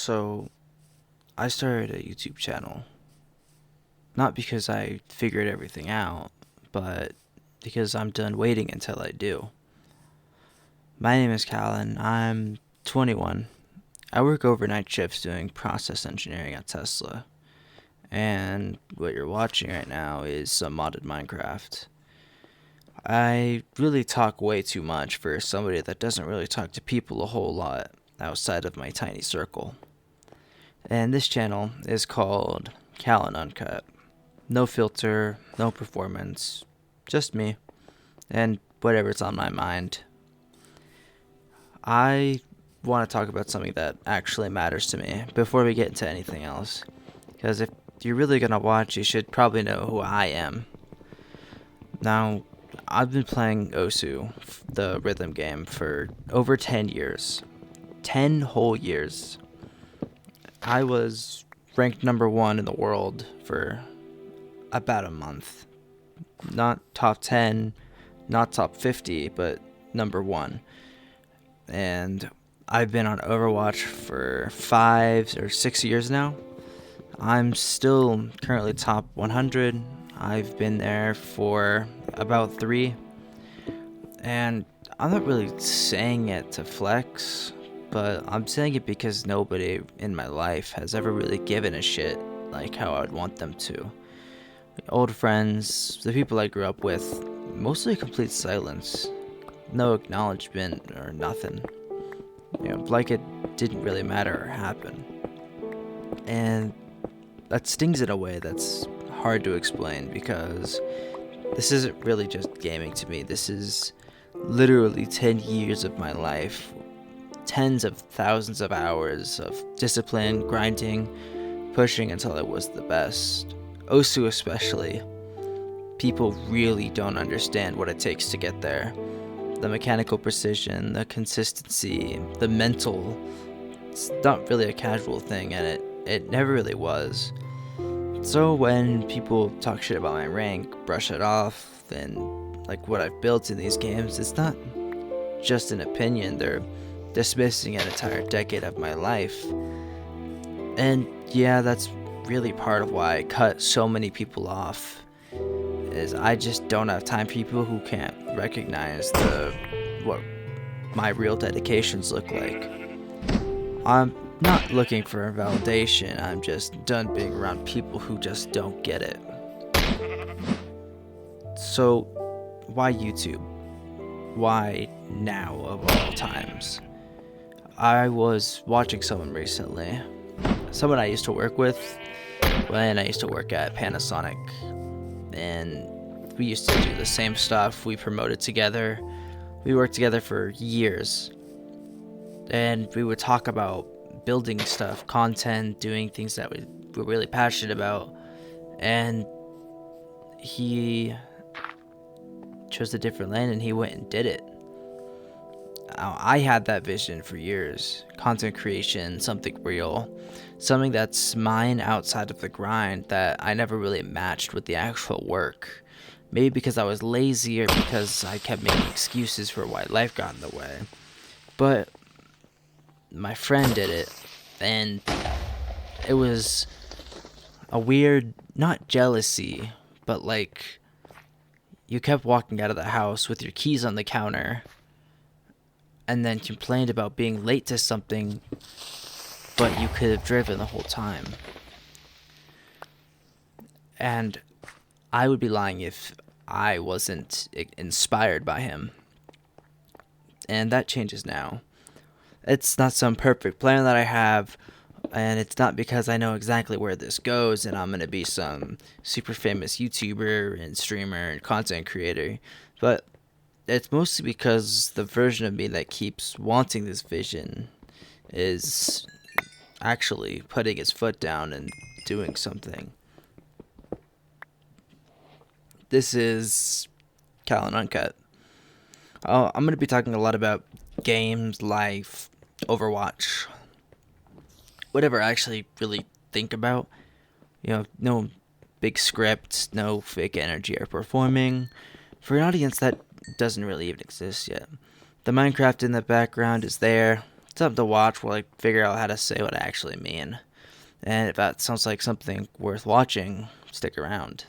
So, I started a YouTube channel, not because I figured everything out, but because I'm done waiting until I do. My name is Caelan. I'm 21. I work overnight shifts doing process engineering at Tesla. And what you're watching right now is some modded Minecraft. I really talk way too much for somebody that doesn't really talk to people a whole lot outside of my tiny circle. And this channel is called Caelan Uncut. No filter, no performance, just me, and whatever's on my mind. I want to talk about something that actually matters to me before we get into anything else. Because if you're really going to watch, you should probably know who I am. Now, I've been playing Osu, the rhythm game, for over 10 years. 10 whole years. I was ranked number 1 in the world for about a month. Not top 10, not top 50, but number 1. And I've been on Overwatch for 5 or 6 years now. I'm still currently top 100. I've been there for about 3. And I'm not really saying it to flex, but I'm saying it because nobody in my life has ever really given a shit like how I would want them to. Old friends, the people I grew up with, mostly complete silence. No acknowledgement or nothing. Like it didn't really matter or happen. And that stings in a way that's hard to explain because this isn't really just gaming to me. This is literally 10 years of my life. Tens of thousands of hours of discipline, grinding, pushing until I was the best. Osu especially. People really don't understand what it takes to get there. The mechanical precision, the consistency, the mental. It's not really a casual thing, and it never really was. So when people talk shit about my rank, brush it off, and like what I've built in these games, it's not just an opinion. They're dismissing an entire decade of my life. And yeah, that's really part of why I cut so many people off. Is I just don't have time for people who can't recognize what my real dedications look like. I'm not looking for validation. I'm just done being around people who just don't get it. So, why YouTube? Why now of all times? I was watching someone recently. Someone I used to work with when I used to work at Panasonic. And we used to do the same stuff. We promoted together. We worked together for years. And we would talk about building stuff, content, doing things that we were really passionate about. And he chose a different lane and he went and did it. I had that vision for years. Content creation, something real. Something that's mine outside of the grind that I never really matched with the actual work. Maybe because I was lazy or because I kept making excuses for why life got in the way. But my friend did it, and it was a weird, not jealousy, but like you kept walking out of the house with your keys on the counter and then complained about being late to something, but you could have driven the whole time. And I would be lying if I wasn't inspired by him. And that changes now. It's not some perfect plan that I have, and it's not because I know exactly where this goes and I'm going to be some super famous YouTuber and streamer and content creator, but it's mostly because the version of me that keeps wanting this vision is actually putting his foot down and doing something. This is Caelan Uncut. I'm going to be talking a lot about games, life, Overwatch, whatever I actually really think about. No big script, no fake energy or performing. For an audience that doesn't really even exist yet. The Minecraft in the background is there. It's something to watch while I figure out how to say what I actually mean. And if that sounds like something worth watching, stick around.